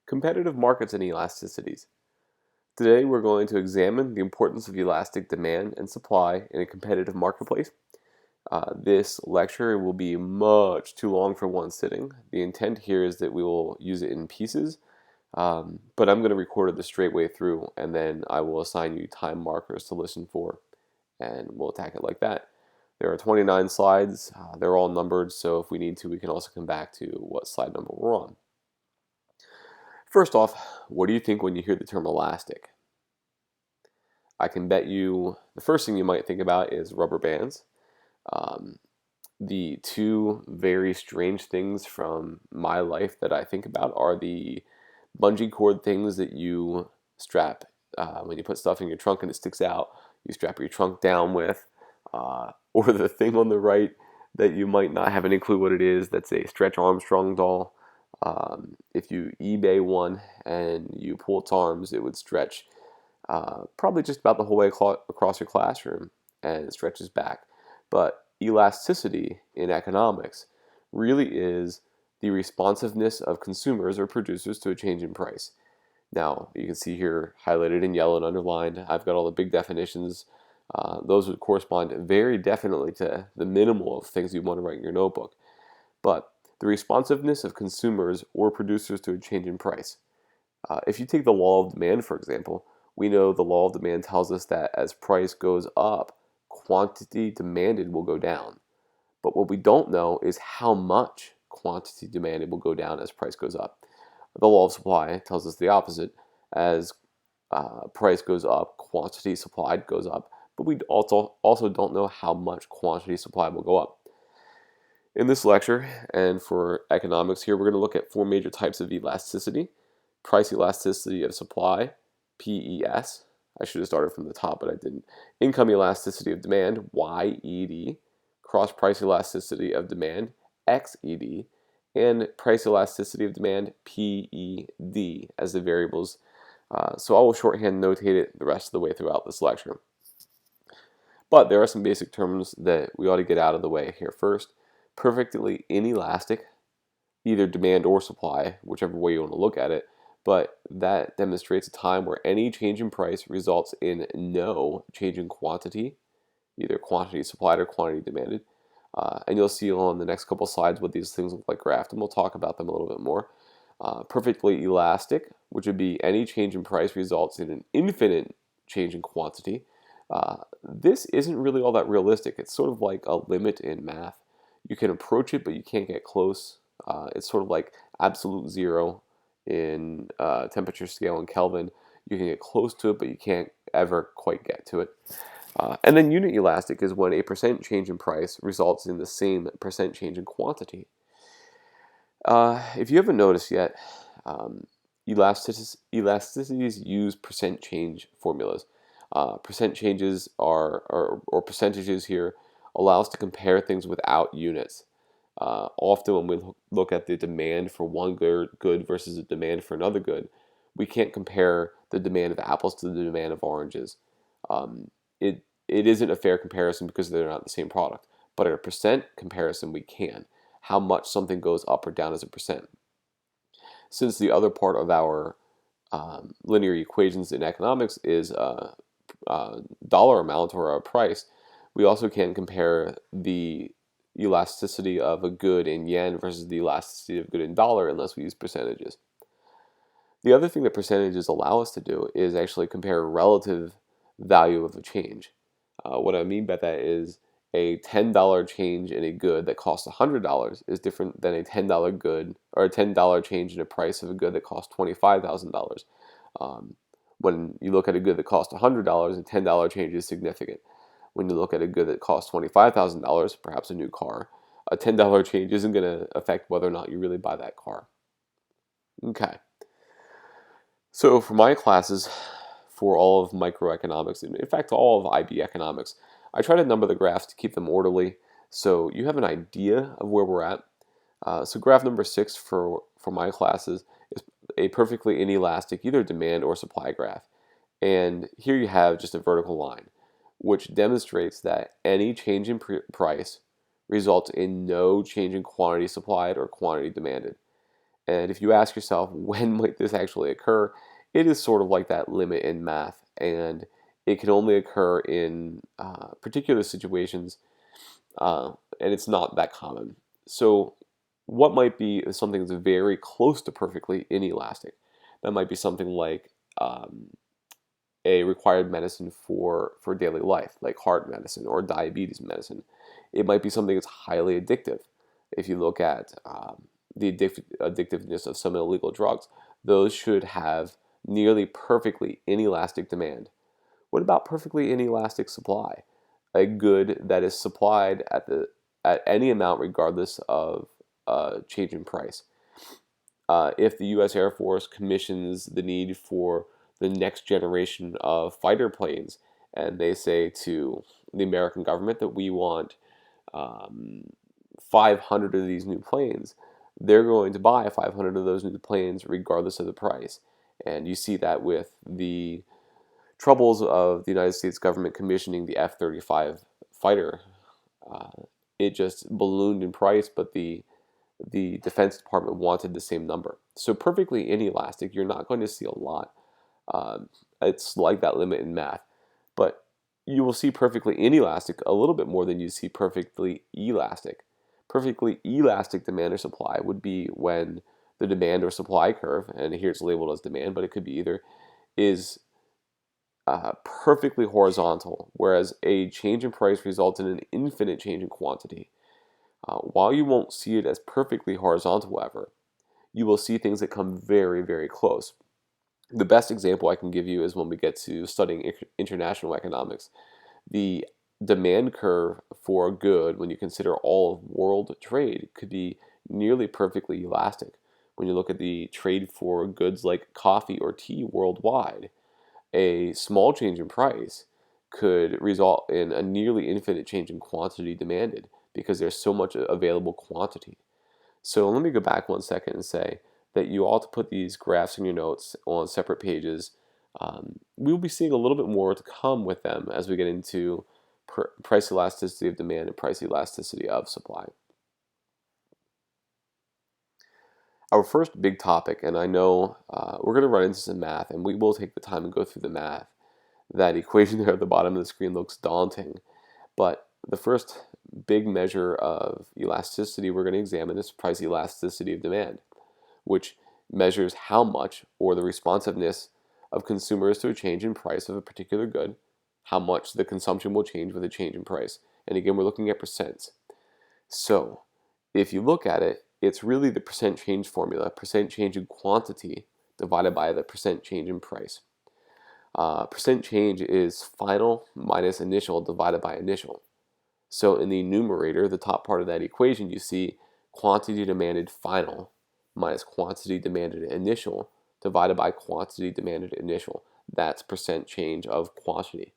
Competitive markets and elasticities. Today we're going to examine the importance of elastic demand and supply in a competitive marketplace. This lecture will be much too long for one sitting. The intent here is that we will use it in pieces, but I'm going to record it the straight way through, and then I will assign you time markers to listen for, and we'll attack it like that. There are 29 slides. They're all numbered, so if we need to, we can also come back to what slide number we're on. First off, what do you think when you hear the term elastic? I can bet you the first thing you might think about is rubber bands. The two very strange things from my life that I think about are the bungee cord things that you strap when you put stuff in your trunk and it sticks out, you strap your trunk down with, or the thing on the right that you might not have any clue what it is, that's a Stretch Armstrong doll. If you eBay one and you pull its arms, it would stretch probably just about the whole way across your classroom, and it stretches back. But elasticity in economics really is the responsiveness of consumers or producers to a change in price. Now, you can see here highlighted in yellow and underlined, I've got all the big definitions. Those would correspond very definitely to the minimal of things you want to write in your notebook. But the responsiveness of consumers or producers to a change in price. If you take the law of demand, for example, we know the law of demand tells us that as price goes up, quantity demanded will go down. But what we don't know is how much quantity demanded will go down as price goes up. The law of supply tells us the opposite. As price goes up, quantity supplied goes up. But we also don't know how much quantity supplied will go up. In this lecture, and for economics here, we're going to look at four major types of elasticity. Price elasticity of supply, PES. I should have started from the top, but I didn't. Income elasticity of demand, YED. Cross price elasticity of demand, XED. And price elasticity of demand, PED, as the variables. So I will shorthand notate it the rest of the way throughout this lecture. But there are some basic terms that we ought to get out of the way here first. Perfectly inelastic, either demand or supply, whichever way you want to look at it, but that demonstrates a time where any change in price results in no change in quantity, either quantity supplied or quantity demanded. And you'll see on the next couple slides what these things look like graphed, and we'll talk about them a little bit more. Perfectly elastic, which would be any change in price results in an infinite change in quantity. This isn't really all that realistic. It's sort of like a limit in math. You can approach it, but you can't get close. It's sort of like absolute zero in temperature scale in Kelvin. You can get close to it, but you can't ever quite get to it. And then unit elastic is when a percent change in price results in the same percent change in quantity. If you haven't noticed yet, elasticities use percent change formulas. Percent changes or percentages here allow us to compare things without units. Often when we look at the demand for one good versus the demand for another good, we can't compare the demand of apples to the demand of oranges. It isn't a fair comparison because they're not the same product. But in a percent comparison, we can. How much something goes up or down as a percent. Since the other part of our linear equations in economics is dollar amount or a price, we also can compare the elasticity of a good in yen versus the elasticity of a good in dollar unless we use percentages. The other thing that percentages allow us to do is actually compare relative value of a change. What I mean by that is a $10 change in a good that costs $100 is different than a $10 good or a $10 change in a price of a good that costs $25,000. When you look at a good that costs $100, a $10 change is significant. When you look at a good that costs $25,000, perhaps a new car, a $10 change isn't going to affect whether or not you really buy that car. Okay. So for my classes, for all of microeconomics, and in fact all of IB economics, I try to number the graphs to keep them orderly so you have an idea of where we're at. So graph number 6 for my classes is a perfectly inelastic either demand or supply graph. And here you have just a vertical line, which demonstrates that any change in price results in no change in quantity supplied or quantity demanded. And if you ask yourself, when might this actually occur, it is sort of like that limit in math, and it can only occur in particular situations, and it's not that common. So what might be something that's very close to perfectly inelastic? That might be something like a required medicine for daily life, like heart medicine or diabetes medicine. It might be something that's highly addictive. If you look at the addictiveness of some illegal drugs, those should have nearly perfectly inelastic demand. What about perfectly inelastic supply? A good that is supplied at any amount regardless of change in price. If the U.S. Air Force commissions the need for the next generation of fighter planes, and they say to the American government that we want um, 500 of these new planes, they're going to buy 500 of those new planes regardless of the price. And you see that with the troubles of the United States government commissioning the F-35 fighter. Uh, it just ballooned in price, but the Defense Department wanted the same number. So perfectly inelastic, you're not going to see a lot. It's like that limit in math. But you will see perfectly inelastic a little bit more than you see perfectly elastic. Perfectly elastic demand or supply would be when the demand or supply curve, and here it's labeled as demand, but it could be either, is perfectly horizontal, whereas a change in price results in an infinite change in quantity. While you won't see it as perfectly horizontal, however, you will see things that come very, very close. The best example I can give you is when we get to studying international economics. The demand curve for a good, when you consider all of world trade, could be nearly perfectly elastic. When you look at the trade for goods like coffee or tea worldwide, a small change in price could result in a nearly infinite change in quantity demanded because there's so much available quantity. So let me go back 1 second and say that you ought to put these graphs in your notes on separate pages. We'll be seeing a little bit more to come with them as we get into price elasticity of demand and price elasticity of supply. Our first big topic, and I know we're going to run into some math, and we will take the time and go through the math. That equation there at the bottom of the screen looks daunting, but the first big measure of elasticity we're going to examine is price elasticity of demand, which measures how much, or the responsiveness of consumers to a change in price of a particular good, how much the consumption will change with a change in price. And again, we're looking at percents. So if you look at it, it's really the percent change formula, percent change in quantity divided by the percent change in price. Percent change is final minus initial divided by initial. So in the numerator, the top part of that equation, you see quantity demanded final minus quantity demanded initial divided by quantity demanded initial. That's percent change of quantity.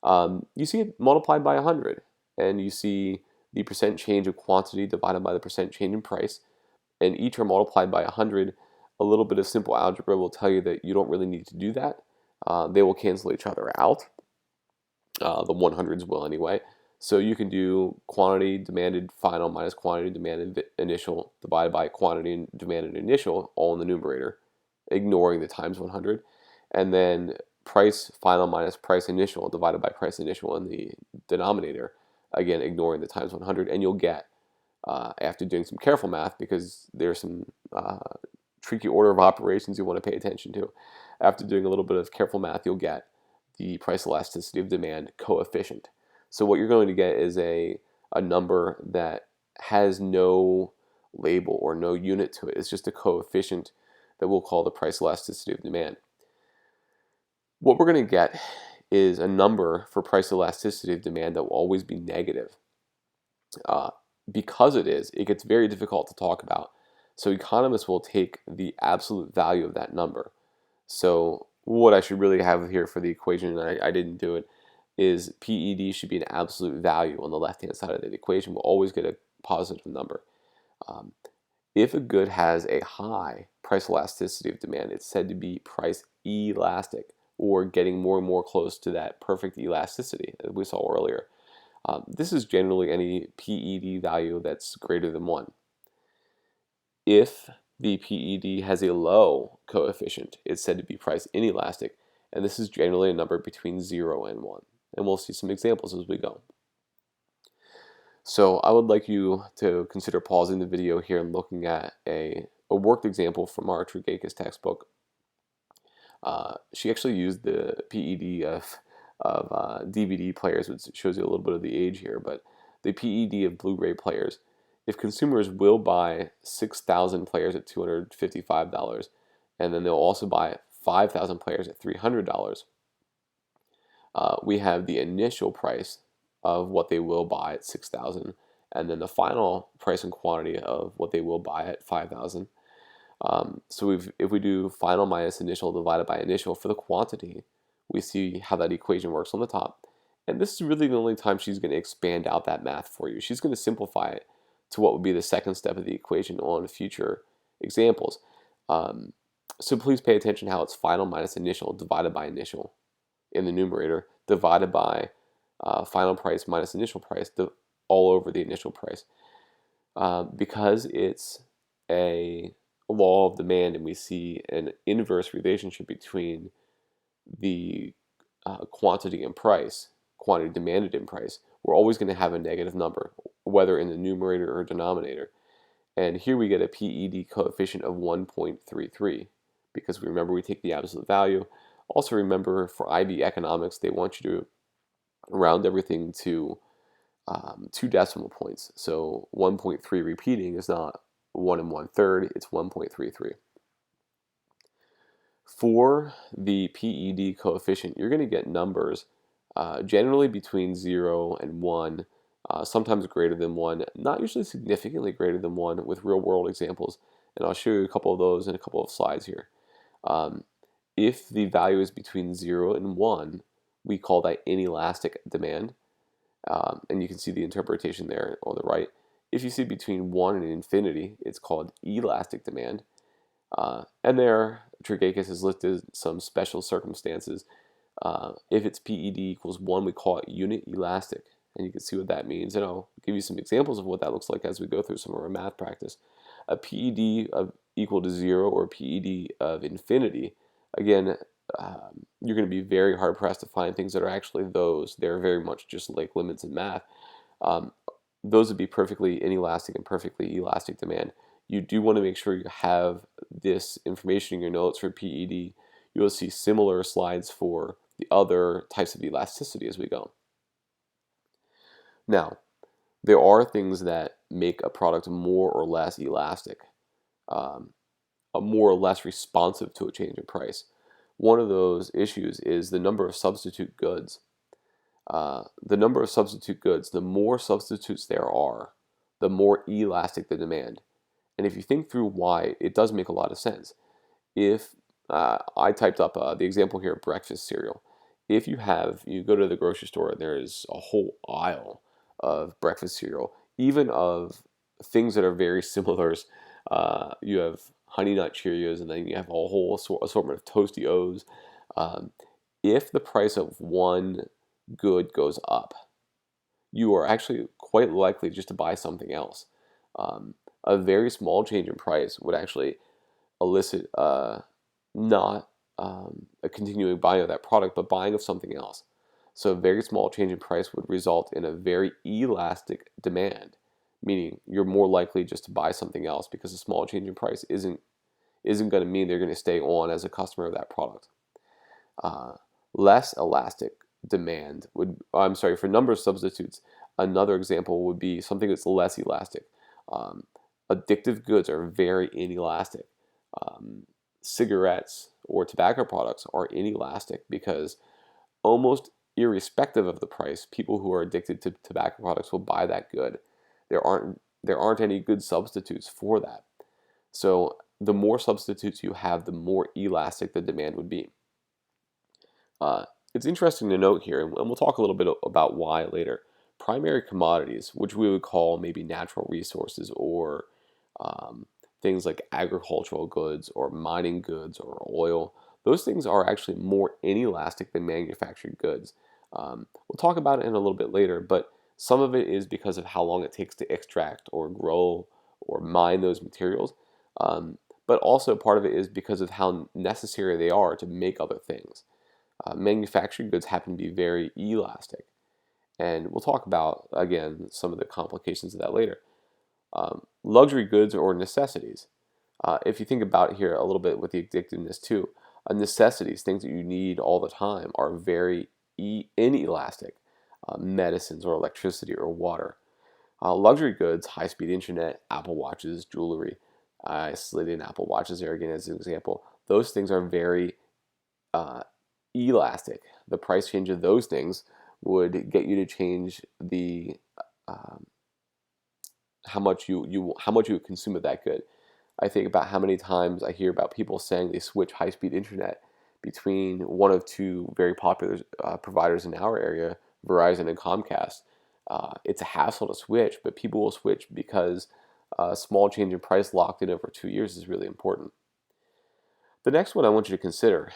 You see it multiplied by 100, and you see the percent change of quantity divided by the percent change in price, and each are multiplied by 100. A little bit of simple algebra will tell you that you don't really need to do that. They will cancel each other out. The 100s will anyway. So you can do quantity demanded final minus quantity demanded initial divided by quantity demanded initial, all in the numerator, ignoring the times 100. And then price final minus price initial divided by price initial in the denominator, again, ignoring the times 100. And you'll get, after doing some careful math, because there's some tricky order of operations you want to pay attention to, after doing a little bit of careful math, you'll get the price elasticity of demand coefficient. So what you're going to get is a number that has no label or no unit to it. It's just a coefficient that we'll call the price elasticity of demand. What we're going to get is a number for price elasticity of demand that will always be negative. Because it gets very difficult to talk about. So economists will take the absolute value of that number. So what I should really have here for the equation, and I didn't do it, is PED should be an absolute value on the left-hand side of that equation. We'll always get a positive number. If a good has a high price elasticity of demand, it's said to be price elastic, or getting more and more close to that perfect elasticity that we saw earlier. This is generally any PED value that's greater than 1. If the PED has a low coefficient, it's said to be price inelastic, and this is generally a number between 0 and 1. And we'll see some examples as we go. So I would like you to consider pausing the video here and looking at a worked example from our Trigakis textbook. She actually used the PED of DVD players, which shows you a little bit of the age here, but the PED of Blu-ray players. If consumers will buy 6,000 players at $255, and then they'll also buy 5,000 players at $300, we have the initial price of what they will buy at 6,000, and then the final price and quantity of what they will buy at 5,000. So if we do final minus initial divided by initial for the quantity, we see how that equation works on the top. And this is really the only time she's going to expand out that math for you. She's going to simplify it to what would be the second step of the equation on future examples. So please pay attention how it's final minus initial divided by initial in the numerator, divided by final price minus initial price all over the initial price. Because it's a law of demand and we see an inverse relationship between the quantity and price, quantity demanded in price, we're always going to have a negative number, whether in the numerator or denominator. And here we get a PED coefficient of 1.33 because remember we take the absolute value. Also remember for IB economics, they want you to round everything to 2 decimal points. So 1.3 repeating is not 1 1/3, it's 1.33. For the PED coefficient, you're going to get numbers generally between 0 and 1, sometimes greater than 1, not usually significantly greater than 1 with real-world examples. And I'll show you a couple of those in a couple of slides here. If the value is between 0 and 1, we call that inelastic demand. And you can see the interpretation there on the right. If you see between 1 and infinity, it's called elastic demand. And there, Trigakis has listed some special circumstances. If its PED equals 1, we call it unit elastic. And you can see what that means. And I'll give you some examples of what that looks like as we go through some of our math practice. A PED of equal to 0 or a PED of infinity, again, you're going to be very hard pressed to find things that are actually those. They're very much just like limits in math. Those would be perfectly inelastic and perfectly elastic demand. You do want to make sure you have this information in your notes for PED. You'll see similar slides for the other types of elasticity as we go. Now, there are things that make a product more or less elastic, more or less responsive to a change in price. One of those issues is the number of substitute goods. The number of substitute goods, the more substitutes there are, the more elastic the demand. And if you think through why, it does make a lot of sense. If I typed up the example here of breakfast cereal. If you go to the grocery store and there's a whole aisle of breakfast cereal, even of things that are very similar. You have Honey Nut Cheerios, and then you have a whole assortment of Toasty O's. If the price of one good goes up, you are actually quite likely just to buy something else. A very small change in price would actually elicit not a continuing buying of that product, but buying of something else. So a very small change in price would result in a very elastic demand, meaning you're more likely just to buy something else because a small change in price isn't going to mean they're going to stay on as a customer of that product. Less elastic demand for number of substitutes, another example would be something that's less elastic. Addictive goods are very inelastic. Cigarettes or tobacco products are inelastic because almost irrespective of the price, people who are addicted to tobacco products will buy that good. There aren't any good substitutes for that. So the more substitutes you have, the more elastic the demand would be. It's interesting to note here, and we'll talk a little bit about why later. Primary commodities, which we would call maybe natural resources or things like agricultural goods or mining goods or oil, those things are actually more inelastic than manufactured goods. We'll talk about it in a little bit later, but some of it is because of how long it takes to extract or grow or mine those materials. but also part of it is because of how necessary they are to make other things. Manufactured goods happen to be very elastic, and we'll talk about, again, some of the complications of that later. Luxury goods or necessities. If you think about it here a little bit with the addictiveness too, necessities, things that you need all the time, are very inelastic. Medicines or electricity or water. Luxury goods, high-speed internet, Apple Watches, jewelry. I slid in Apple Watches there again as an example. Those things are very uh, elastic. The price change of those things would get you to change the um, how much you consume of that good. I think about how many times I hear about people saying they switch high-speed internet between one of two very popular providers in our area, Verizon and Comcast. It's a hassle to switch, but people will switch because a small change in price locked in over 2 years is really important. The next one I want you to consider,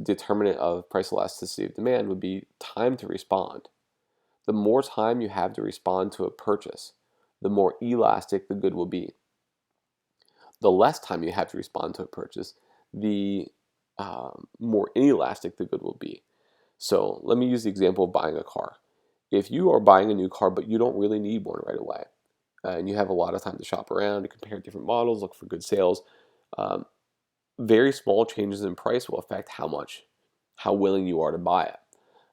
determinant of price elasticity of demand, would be time to respond. The more time you have to respond to a purchase, the more elastic the good will be. The less time you have to respond to a purchase, the more inelastic the good will be. So let me use the example of buying a car. If you are buying a new car, but you don't really need one right away, and you have a lot of time to shop around, to compare different models, look for good sales, um, very small changes in price will affect how willing you are to buy it.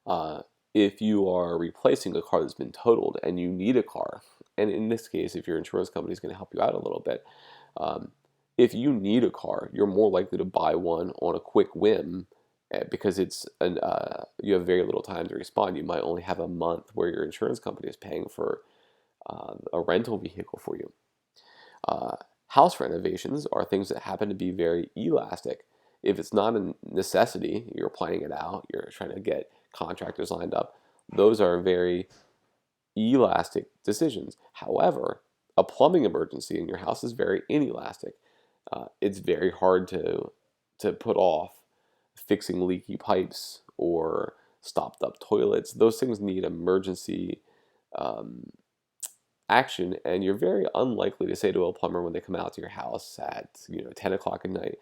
Uh, if you are replacing a car that's been totaled and you need a car, and in this case, if your insurance company is going to help you out a little bit, um, if you need a car, you're more likely to buy one on a quick whim because you have very little time to respond. You might only have a month where your insurance company is paying for a rental vehicle for you. Uh, House renovations are things that happen to be very elastic. If it's not a necessity, you're planning it out, you're trying to get contractors lined up, those are very elastic decisions. However, a plumbing emergency in your house is very inelastic. It's very hard to put off fixing leaky pipes or stopped up toilets. Those things need emergency um, action, and you're very unlikely to say to a plumber when they come out to your house at 10 o'clock at night,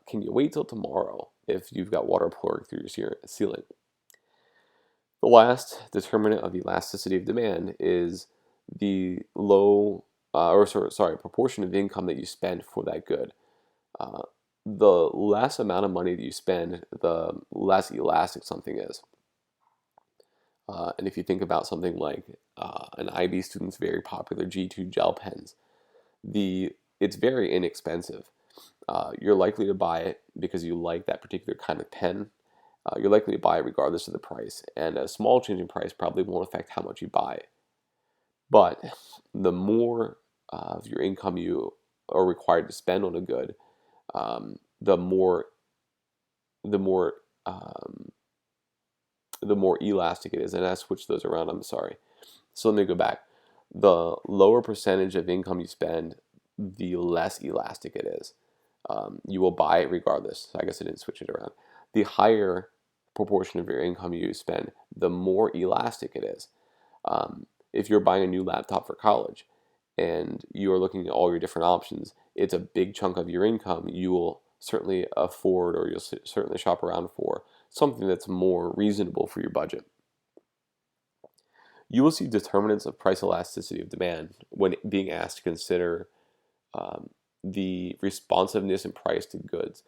can you wait till tomorrow if you've got water pouring through your ceiling? The last determinant of elasticity of demand is the proportion of income that you spend for that good. Uh, the less amount of money that you spend, the less elastic something is. And if you think about something like an IB student's very popular G2 gel pens, it's very inexpensive. You're likely to buy it because you like that particular kind of pen. You're likely to buy it regardless of the price, and a small change in price probably won't affect how much you buy it. But the more of your income you are required to spend on a good, the more the more um, the more elastic it is. And I switched those around. I'm sorry. So let me go back. The lower percentage of income you spend, the less elastic it is. You will buy it regardless. I guess I didn't switch it around. The higher proportion of your income you spend, the more elastic it is. If you're buying a new laptop for college and you are looking at all your different options, it's a big chunk of your income you will certainly afford, or you'll certainly shop around for something that's more reasonable for your budget. You will see determinants of price elasticity of demand when being asked to consider um, the responsiveness and price to goods.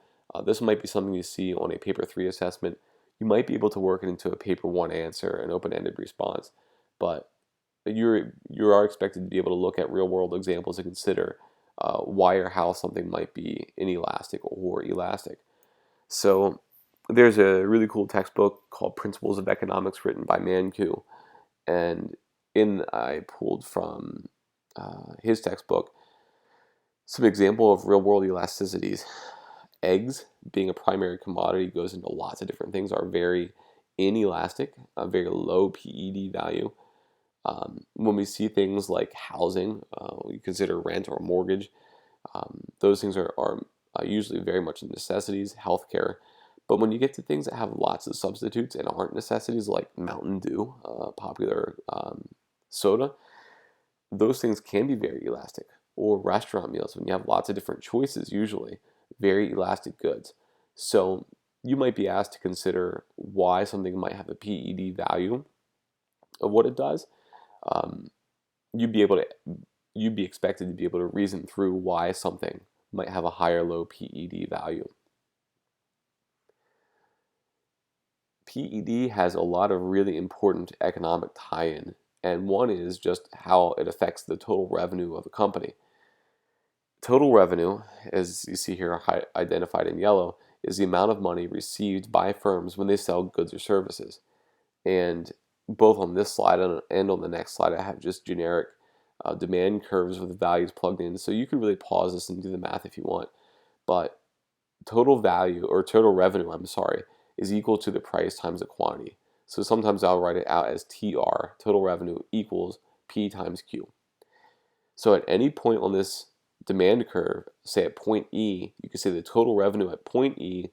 This might be something you see on a paper 3 assessment. You might be able to work it into a paper 1 answer, an open-ended response, but you are expected to be able to look at real-world examples and consider why or how something might be inelastic or elastic. So there's a really cool textbook called Principles of Economics written by Manku, and I pulled from his textbook some example of real-world elasticities. Eggs, being a primary commodity, goes into lots of different things, are very inelastic, a very low PED value. When we see things like housing, we consider rent or mortgage. Those things are usually very much necessities, healthcare. But when you get to things that have lots of substitutes and aren't necessities, like Mountain Dew, popular soda, those things can be very elastic. or restaurant meals when you have lots of different choices, usually very elastic goods. So you might be asked to consider why something might have a PED value of what it does. Um, you'd be able to you'd be expected to be able to reason through why something might have a high or low PED value. PED has a lot of really important economic tie-in, and one is just how it affects the total revenue of a company. Total revenue, as you see here identified in yellow, is the amount of money received by firms when they sell goods or services. And both on this slide and on the next slide, I have just generic demand curves with values plugged in. So you can really pause this and do the math if you want. But total value, or total revenue, I'm sorry, is equal to the price times the quantity. So sometimes I'll write it out as TR, total revenue, equals P times Q. So at any point on this demand curve, say at point E, you can say the total revenue at point E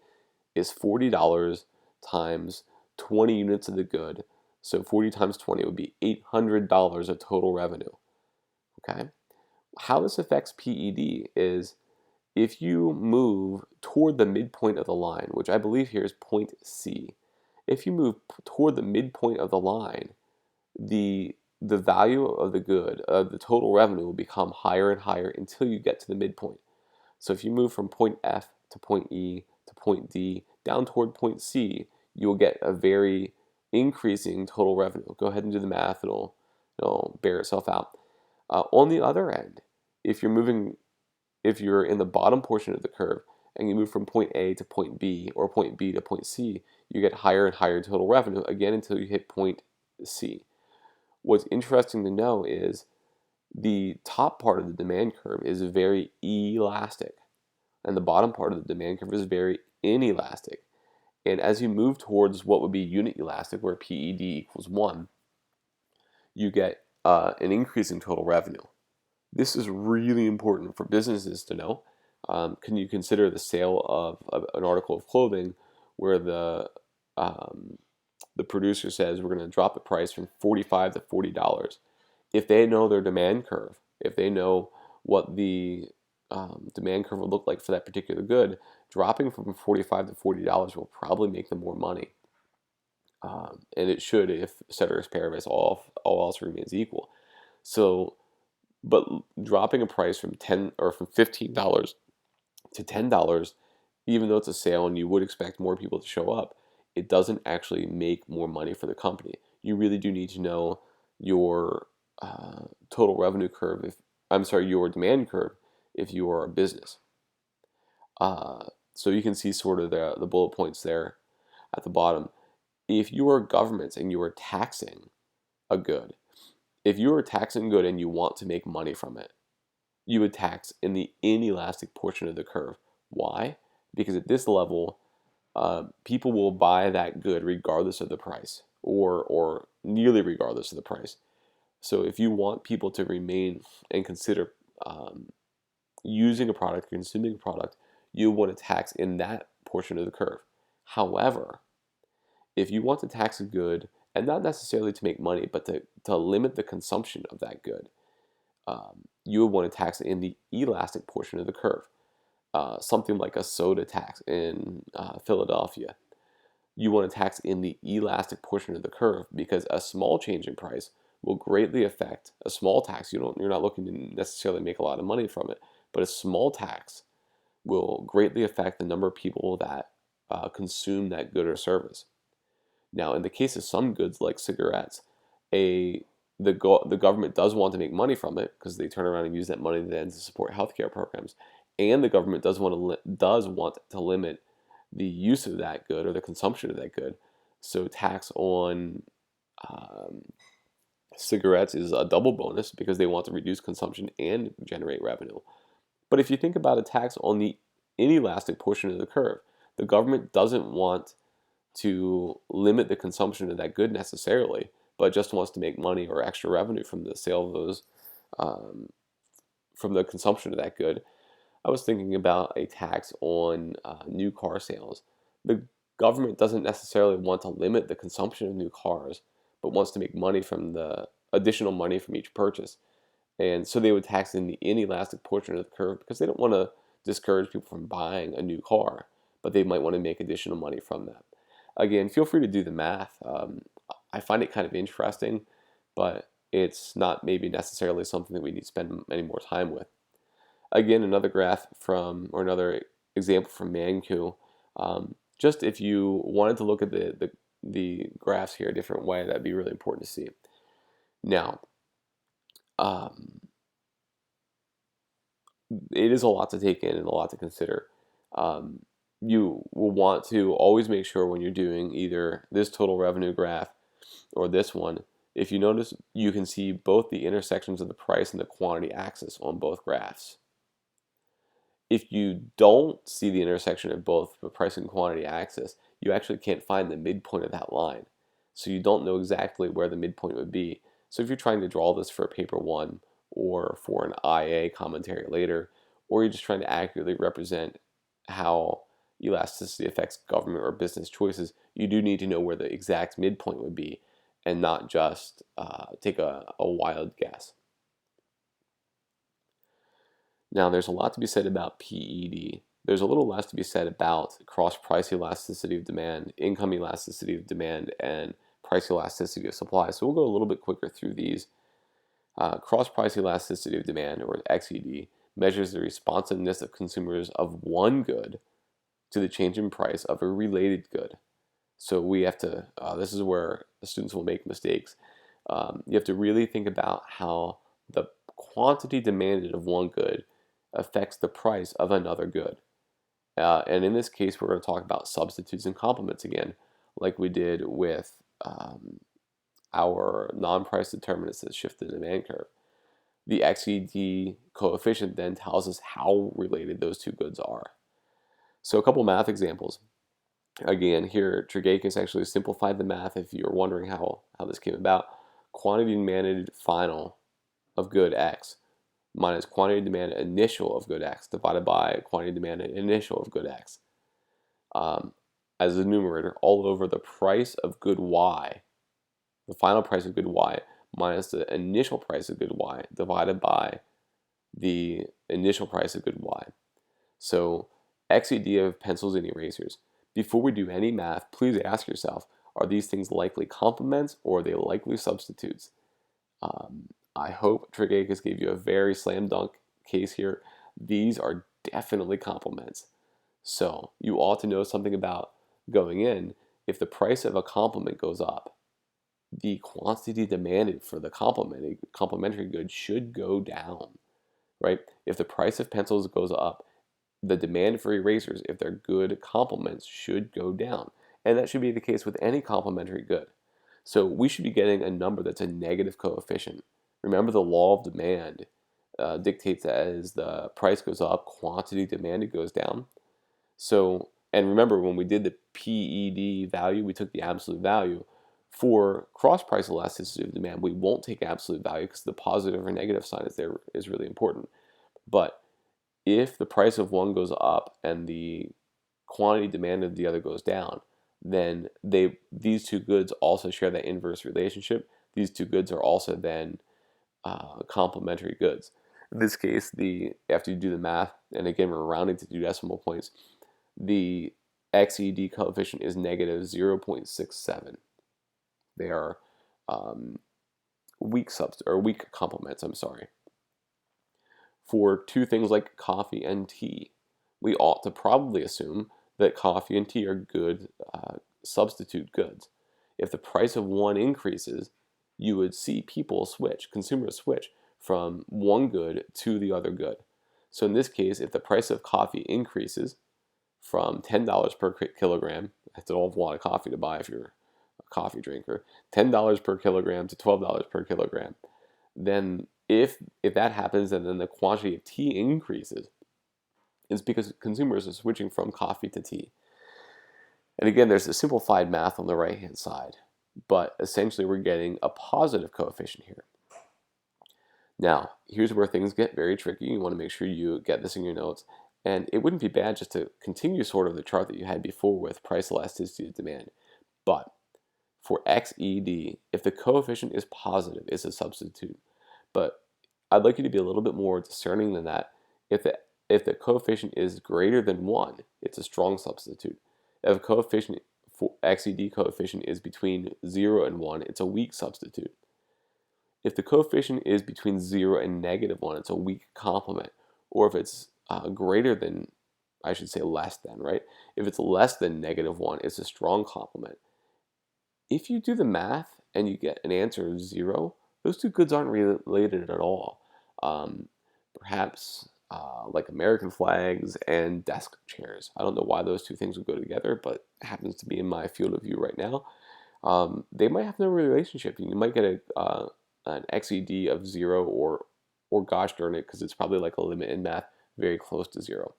is $40 times 20 units of the good. So 40 times 20 would be $800 of total revenue. Okay? How this affects PED is if you move toward the midpoint of the line, which I believe here is point C, if you move toward the midpoint of the line, the value of the good, of the total revenue, will become higher and higher until you get to the midpoint. So if you move from point F to point E to point D down toward point C, you will get a very increasing total revenue. Go ahead and do the math; it'll bear itself out. On the other end, if you're in the bottom portion of the curve and you move from point A to point B or point B to point C, you get higher and higher total revenue again until you hit point C. What's interesting to know is the top part of the demand curve is very elastic, and the bottom part of the demand curve is very inelastic. And as you move towards what would be unit elastic, where PED equals 1, you get an increase in total revenue. This is really important for businesses to know. Can you consider the sale of an article of clothing where the producer says we're going to drop the price from $45 to $40? If they know their demand curve, if they know what the demand curve would look like for that particular good, dropping from $45 to $40 will probably make them more money. And it should if ceteris paribus, all else remains equal. So, but dropping a price from $15 to $10, even though it's a sale and you would expect more people to show up, it doesn't actually make more money for the company. You really do need to know your total revenue curve. Your demand curve if you are a business. So you can see sort of the bullet points there at the bottom. If you are governments and you are taxing a good, if you are taxing good and you want to make money from it, you would tax in the inelastic portion of the curve. Why? Because at this level, people will buy that good regardless of the price, or nearly regardless of the price. So if you want people to remain and consider using a product, consuming a product, you want to tax in that portion of the curve. However, if you want to tax a good, and not necessarily to make money, but to limit the consumption of that good, you would want to tax in the elastic portion of the curve. Something like a soda tax in Philadelphia. You want to tax in the elastic portion of the curve because a small change in price will greatly affect a small tax. You're not looking to necessarily make a lot of money from it, but a small tax will greatly affect the number of people that consume that good or service. Now, in the case of some goods like cigarettes, the government does want to make money from it because they turn around and use that money then to support healthcare programs, and the government does want to limit the use of that good or the consumption of that good. So tax on cigarettes is a double bonus because they want to reduce consumption and generate revenue. But if you think about a tax on the inelastic portion of the curve, the government doesn't want to limit the consumption of that good necessarily, but just wants to make money or extra revenue from the sale of those, from the consumption of that good. I was thinking about a tax on new car sales. The government doesn't necessarily want to limit the consumption of new cars, but wants to make money from the additional money from each purchase. And so they would tax in the inelastic portion of the curve because they don't want to discourage people from buying a new car, but they might want to make additional money from that. Again, feel free to do the math. I find it kind of interesting, but it's not maybe necessarily something that we need to spend any more time with. Again, another graph from, or another example from Manku. Just if you wanted to look at the graphs here a different way, that'd be really important to see. Now, it is a lot to take in and a lot to consider. You will want to always make sure when you're doing either this total revenue graph or this one, if you notice, you can see both the intersections of the price and the quantity axis on both graphs. If you don't see the intersection of both the price and quantity axis, you actually can't find the midpoint of that line. So you don't know exactly where the midpoint would be. So if you're trying to draw this for paper 1 or for an IA commentary later, or you're just trying to accurately represent how elasticity affects government or business choices, you do need to know where the exact midpoint would be and not just take a wild guess. Now, there's a lot to be said about PED. There's a little less to be said about cross-price elasticity of demand, income elasticity of demand, and price elasticity of supply. So we'll go a little bit quicker through these. Cross-price elasticity of demand, or XED, measures the responsiveness of consumers of one good to the change in price of a related good. So we have to, this is where the students will make mistakes. You have to really think about how the quantity demanded of one good affects the price of another good. And in this case, we're going to talk about substitutes and complements again, like we did with our non-price determinants that shift the demand curve. The XED coefficient then tells us how related those two goods are. So a couple math examples. Again, here Tregakis actually simplified the math if you're wondering how this came about. Quantity demanded final of good X minus quantity demanded initial of good X divided by quantity demanded initial of good X. As a numerator, all over the price of good Y, the final price of good Y minus the initial price of good Y divided by the initial price of good Y. So XED of pencils and erasers. Before we do any math, please ask yourself, are these things likely complements or are they likely substitutes? I hope Tregakis gave you a very slam dunk case here. These are definitely complements. So you ought to know something about going in. If the price of a complement goes up, the quantity demanded for the complementary good should go down, right? If the price of pencils goes up, the demand for erasers, if they're good complements, should go down. And that should be the case with any complementary good. So we should be getting a number that's a negative coefficient. Remember, the law of demand dictates that as the price goes up, quantity demanded goes down. So, and remember, when we did the PED value, we took the absolute value. For cross-price elasticity of demand, we won't take absolute value because the positive or negative sign is really important. But if the price of one goes up and the quantity demanded of the other goes down, then these two goods also share that inverse relationship. These two goods are also then complementary goods. In this case, after you do the math, and again we're rounding to 2 decimal points, the XED coefficient is negative 0.67. They are weak complements. I'm sorry. For two things like coffee and tea, we ought to probably assume that coffee and tea are good substitute goods. If the price of one increases, you would see consumers switch from one good to the other good. So in this case, if the price of coffee increases from $10 per kilogram, that's a lot of coffee to buy if you're a coffee drinker, $10 per kilogram to $12 per kilogram, then if that happens and then the quantity of tea increases, it's because consumers are switching from coffee to tea. And again, there's a simplified math on the right-hand side, but essentially we're getting a positive coefficient here. Now, here's where things get very tricky. You want to make sure you get this in your notes. And it wouldn't be bad just to continue sort of the chart that you had before with price elasticity of demand. But for XED, if the coefficient is positive, it's a substitute. But I'd like you to be a little bit more discerning than that. If the coefficient is greater than 1, it's a strong substitute. If a coefficient XED coefficient is between 0 and 1, it's a weak substitute. If the coefficient is between 0 and -1, it's a weak complement. Or if it's greater than, I should say less than, right? If it's less than -1, it's a strong complement. If you do the math and you get an answer of 0, those two goods aren't related at all. Um, Perhaps like American flags and desk chairs. I don't know why those two things would go together, but it happens to be in my field of view right now. They might have no relationship. You might get an XED of 0 or gosh darn it, because it's probably like a limit in math very close to 0.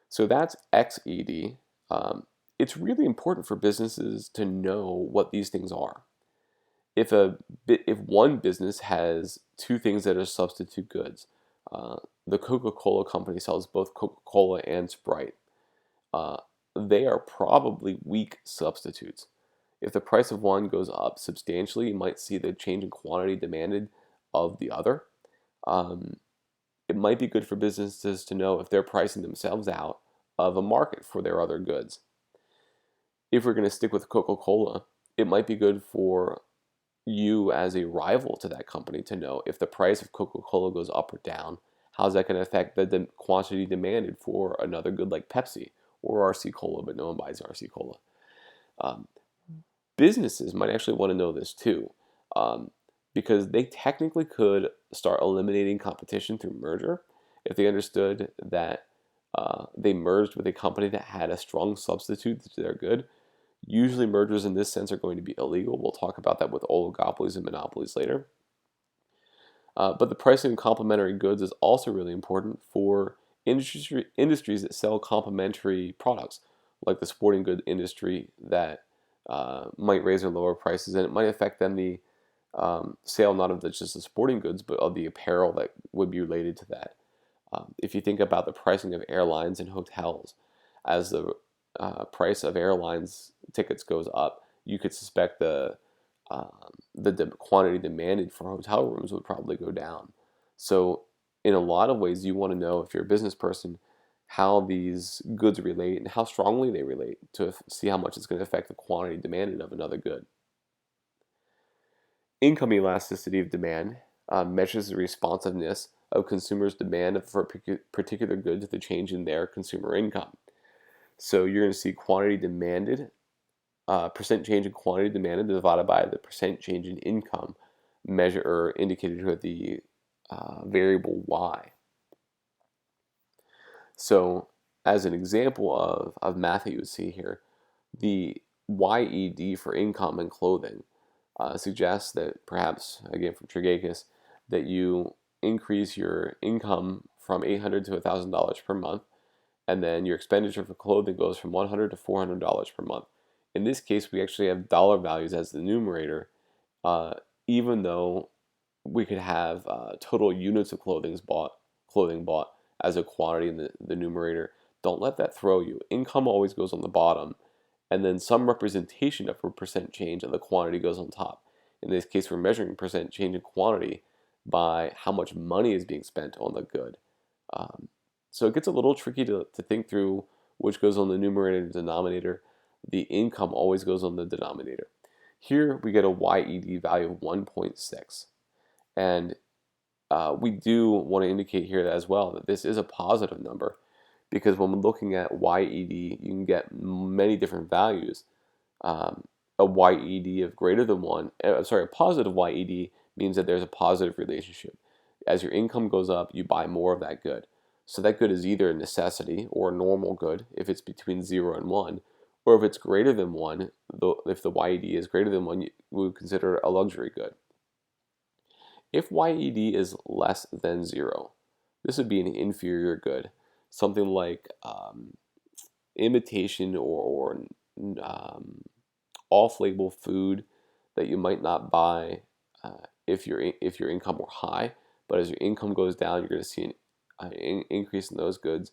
So that's XED. It's really important for businesses to know what these things are. If one business has two things that are substitute goods, the Coca-Cola company sells both Coca-Cola and Sprite. They are probably weak substitutes. If the price of one goes up substantially, you might see the change in quantity demanded of the other. It might be good for businesses to know if they're pricing themselves out of a market for their other goods. If we're going to stick with Coca-Cola, it might be good for you as a rival to that company to know if the price of Coca-Cola goes up or down, how's that going to affect the quantity demanded for another good like Pepsi or RC Cola, but no one buys RC Cola. Businesses might actually want to know this too, because they technically could start eliminating competition through merger if they understood that they merged with a company that had a strong substitute to their good. Usually mergers in this sense are going to be illegal. We'll talk about that with oligopolies and monopolies later. But the pricing of complementary goods is also really important for industries that sell complementary products, like the sporting good industry that might raise or lower prices, and it might affect then the sale not of just the sporting goods, but of the apparel that would be related to that. If you think about the pricing of airlines and hotels, as the price of airlines tickets goes up, you could suspect the quantity demanded for hotel rooms would probably go down. So in a lot of ways, you want to know, if you're a business person, how these goods relate and how strongly they relate to see how much it's going to affect the quantity demanded of another good. Income elasticity of demand measures the responsiveness of consumers' demand for a particular good to the change in their consumer income. So you're going to see quantity demanded, percent change in quantity demanded divided by the percent change in income, measure or indicated with the variable y. So as an example of math that you would see here, the YED for income and clothing suggests that perhaps, again from Trigakis, that you increase your income from $800 to $1,000 per month, and then your expenditure for clothing goes from $100 to $400 per month. In this case, we actually have dollar values as the numerator, even though we could have total units of clothing bought as a quantity in the numerator. Don't let that throw you. Income always goes on the bottom, and then some representation of a percent change and the quantity goes on top. In this case, we're measuring percent change in quantity by how much money is being spent on the good. So it gets a little tricky to think through which goes on the numerator and denominator. The income always goes on the denominator. Here we get a YED value of 1.6. And we do want to indicate here as well that this is a positive number, because when we're looking at YED, you can get many different values. A YED of greater than 1, a positive YED means that there's a positive relationship. As your income goes up, you buy more of that good. So that good is either a necessity or a normal good if it's between 0 and 1, or if it's greater than 1, if the YED is greater than 1, we would consider it a luxury good. If YED is less than 0, this would be an inferior good, something like imitation or off-label food that you might not buy if your income were high, but as your income goes down, you're going to see an increase in those goods.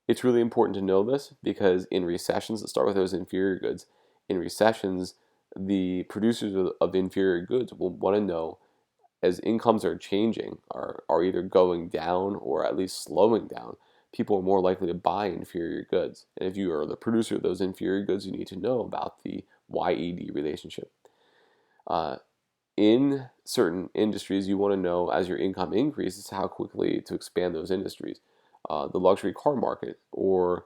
It's really important to know this, because in recessions, let's start with those inferior goods. In recessions, the producers of inferior goods will want to know as incomes are changing, are either going down or at least slowing down, people are more likely to buy inferior goods. And if you are the producer of those inferior goods, you need to know about the YED relationship. In certain industries, you want to know as your income increases how quickly to expand those industries. The luxury car market, or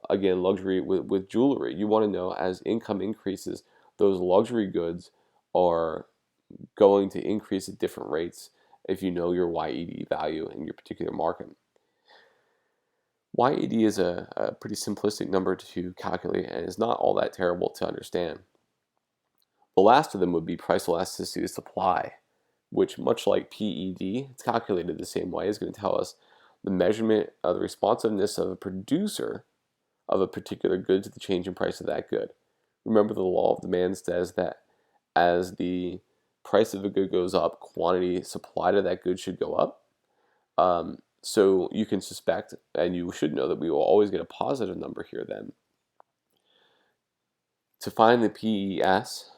again, luxury with jewelry. You want to know as income increases, those luxury goods are going to increase at different rates if you know your YED value in your particular market. YED is a pretty simplistic number to calculate and is not all that terrible to understand. The last of them would be price elasticity of supply, which, much like PED, it's calculated the same way. It's going to tell us the measurement of the responsiveness of a producer of a particular good to the change in price of that good. Remember, the law of demand says that as the price of a good goes up, quantity supplied of that good should go up. So you can suspect, and you should know, that we will always get a positive number here then. To find the PES,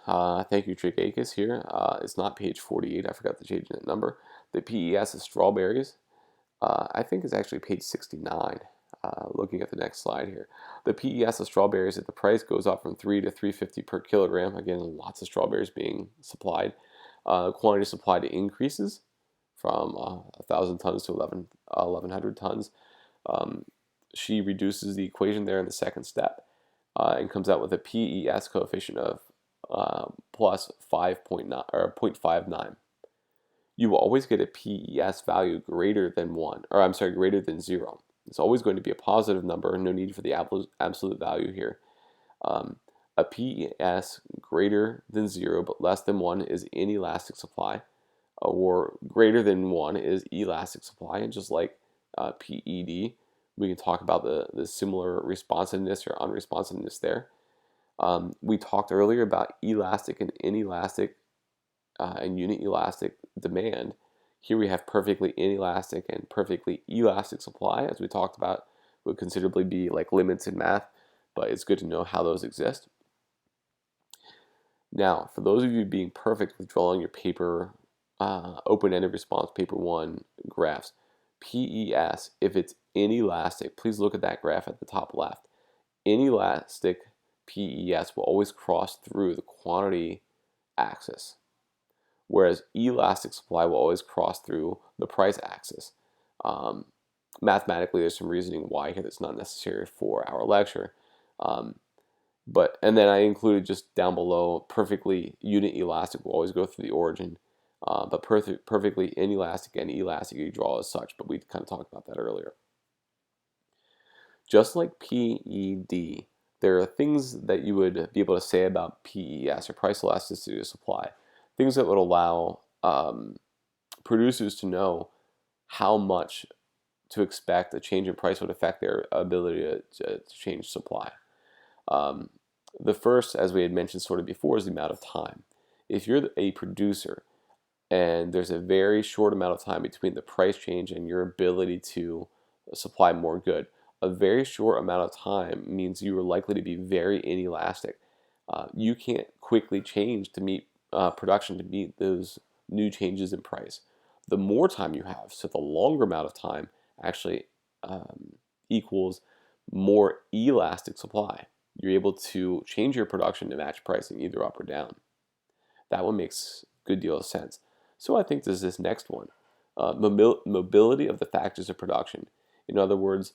thank you, Trick here. It's not page 48. I forgot to change that number. The PES of strawberries, I think is actually page 69. Looking at the next slide here. The PES of strawberries, if the price goes up from 3 to 350 per kilogram, again, lots of strawberries being supplied, quantity supplied increases from 1,000 tons to 1,100 tons. She reduces the equation there in the second step and comes out with a PES coefficient of plus 5.9 or 0.59. You will always get a PES value greater than 1, or I'm sorry, greater than 0. It's always going to be a positive number, no need for the absolute value here. A PES greater than 0 but less than 1 is inelastic supply, or greater than 1 is elastic supply. And just like PED, we can talk about the similar responsiveness or unresponsiveness there. We talked earlier about elastic and inelastic and unit elastic demand. Here we have perfectly inelastic and perfectly elastic supply, as we talked about, would considerably be like limits in math, but it's good to know how those exist. Now, for those of you being perfect with drawing your paper, open-ended response, paper 1 graphs, PES, if it's inelastic, please look at that graph at the top left. Inelastic PES will always cross through the quantity axis, whereas elastic supply will always cross through the price axis. Mathematically, there's some reasoning why here that's not necessary for our lecture. And then I included just down below, perfectly unit elastic will always go through the origin, but perfectly inelastic and elastic you draw as such, but we kind of talked about that earlier. Just like PED, there are things that you would be able to say about PES, or price elasticity of supply, things that would allow producers to know how much to expect a change in price would affect their ability to change supply. The first, as we had mentioned sort of before, is the amount of time. If you're a producer and there's a very short amount of time between the price change and your ability to supply more good, a very short amount of time means you are likely to be very inelastic. You can't quickly change to meet production to meet those new changes in price. The more time you have, so the longer amount of time actually equals more elastic supply. You're able to change your production to match pricing either up or down. That one makes a good deal of sense. So I think there's this next one, mobility of the factors of production. In other words,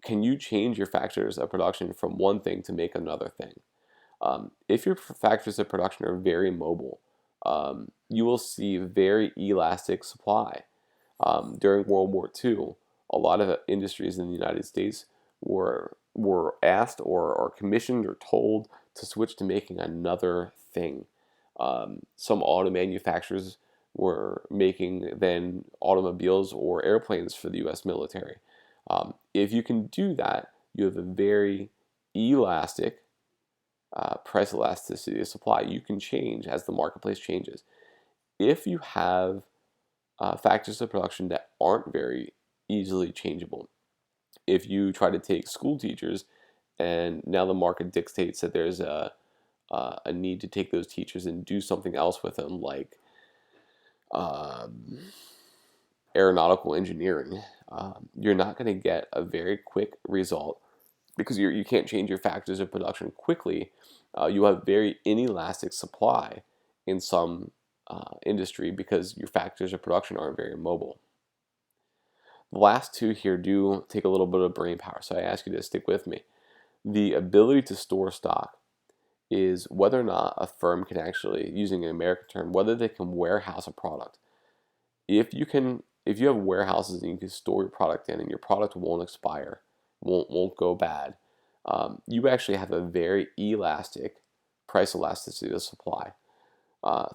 can you change your factors of production from one thing to make another thing? If your factors of production are very mobile, you will see very elastic supply. During World War II, a lot of industries in the United States were asked or commissioned or told to switch to making another thing. Some auto manufacturers were making then automobiles or airplanes for the U.S. military. If you can do that, you have a very elastic price elasticity of supply. You can change as the marketplace changes. If you have factors of production that aren't very easily changeable, if you try to take school teachers and now the market dictates that there's a need to take those teachers and do something else with them, like um, aeronautical engineering, you're not going to get a very quick result because you can't change your factors of production quickly. You have very inelastic supply in some industry because your factors of production aren't very mobile. The last two here do take a little bit of brain power, so I ask you to stick with me. The ability to store stock is whether or not a firm can actually, using an American term, whether they can warehouse a product. If you have warehouses and you can store your product in and your product won't expire, won't go bad, you actually have a very elastic price elasticity of supply.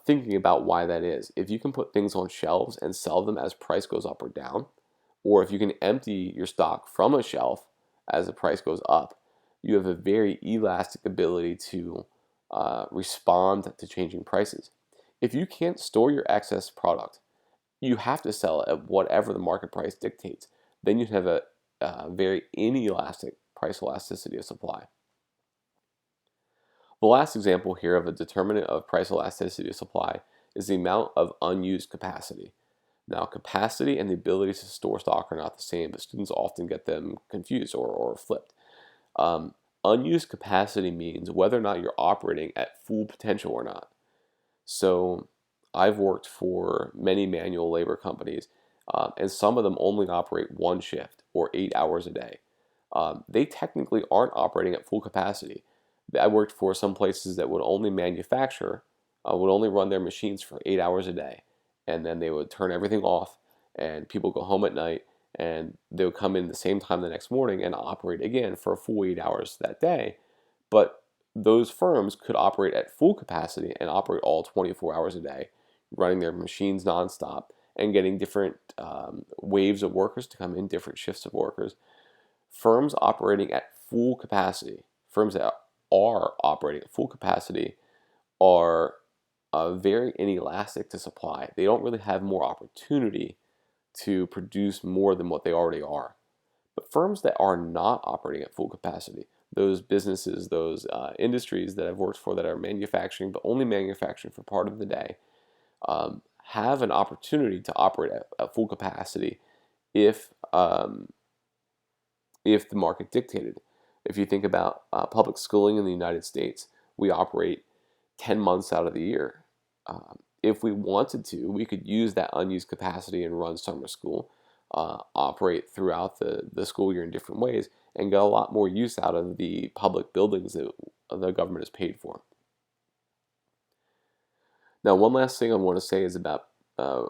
Thinking about why that is, if you can put things on shelves and sell them as price goes up or down, or if you can empty your stock from a shelf as the price goes up, you have a very elastic ability to respond to changing prices. If you can't store your excess product, you have to sell it at whatever the market price dictates. Then you have a very inelastic price elasticity of supply. The last example here of a determinant of price elasticity of supply is the amount of unused capacity. Now, capacity and the ability to store stock are not the same, but students often get them confused or flipped. Um, Unused capacity means whether or not you're operating at full potential or not. So I've worked for many manual labor companies, and some of them only operate one shift or 8 hours a day. They technically aren't operating at full capacity. I worked for some places that would only manufacture, would only run their machines for 8 hours a day, and then they would turn everything off, and people go home at night, and they would come in the same time the next morning and operate again for a full 8 hours that day. But those firms could operate at full capacity and operate all 24 hours a day, running their machines nonstop and getting different waves of workers to come in, different shifts of workers. Firms operating at full capacity, firms that are operating at full capacity, are very inelastic to supply. They don't really have more opportunity to produce more than what they already are. But firms that are not operating at full capacity, those businesses, those industries that I've worked for that are manufacturing, but only manufacturing for part of the day, have an opportunity to operate at full capacity if if the market dictated. If you think about public schooling in the United States, we operate 10 months out of the year. If we wanted to, we could use that unused capacity and run summer school, operate throughout the school year in different ways, and get a lot more use out of the public buildings that the government has paid for. Now, one last thing I want to say is about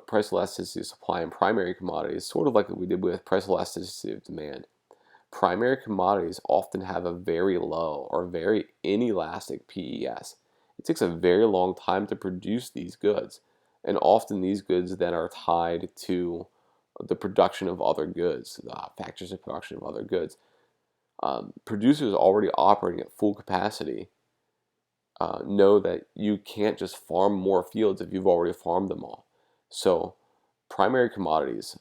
price elasticity of supply in primary commodities, sort of like what we did with price elasticity of demand. Primary commodities often have a very low or very inelastic PES. It takes a very long time to produce these goods, and often these goods then are tied to the production of other goods, the factors of production of other goods. Producers already operating at full capacity know that you can't just farm more fields if you've already farmed them all. So primary commodities,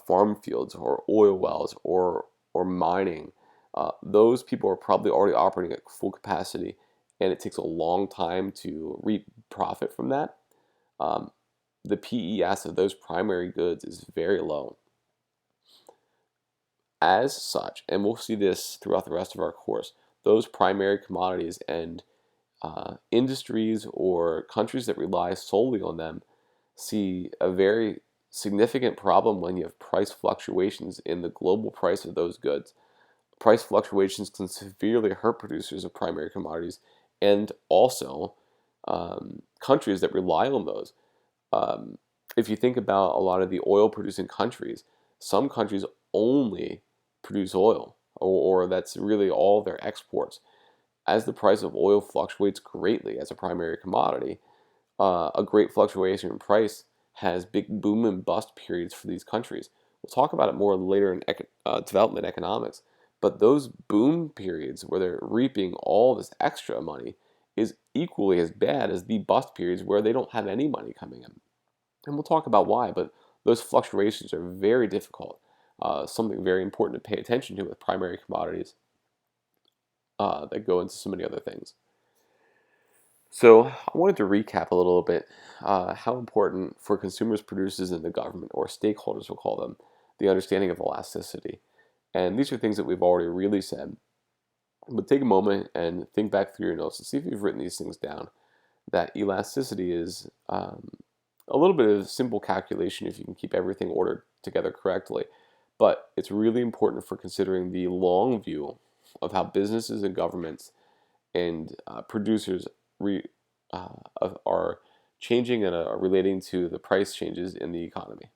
farm fields or oil wells or mining, those people are probably already operating at full capacity, and it takes a long time to reap profit from that. Um, the PES of those primary goods is very low. As such, and we'll see this throughout the rest of our course, those primary commodities and industries or countries that rely solely on them see a very significant problem when you have price fluctuations in the global price of those goods. Price fluctuations can severely hurt producers of primary commodities and also countries that rely on those. Um, if you think about a lot of the oil producing countries, some countries only produce oil, or that's really all their exports. As the price of oil fluctuates greatly as a primary commodity, a great fluctuation in price has big boom and bust periods for these countries. We'll talk about it more later in development economics, but those boom periods where they're reaping all this extra money is equally as bad as the bust periods where they don't have any money coming in. And we'll talk about why, but those fluctuations are very difficult. Something very important to pay attention to with primary commodities that go into so many other things. So I wanted to recap a little bit how important for consumers, producers, and the government, or stakeholders, we'll call them, the understanding of elasticity. And these are things that we've already really said. But take a moment and think back through your notes and see if you've written these things down. That elasticity is a little bit of simple calculation if you can keep everything ordered together correctly. But it's really important for considering the long view of how businesses and governments and producers are changing and are relating to the price changes in the economy.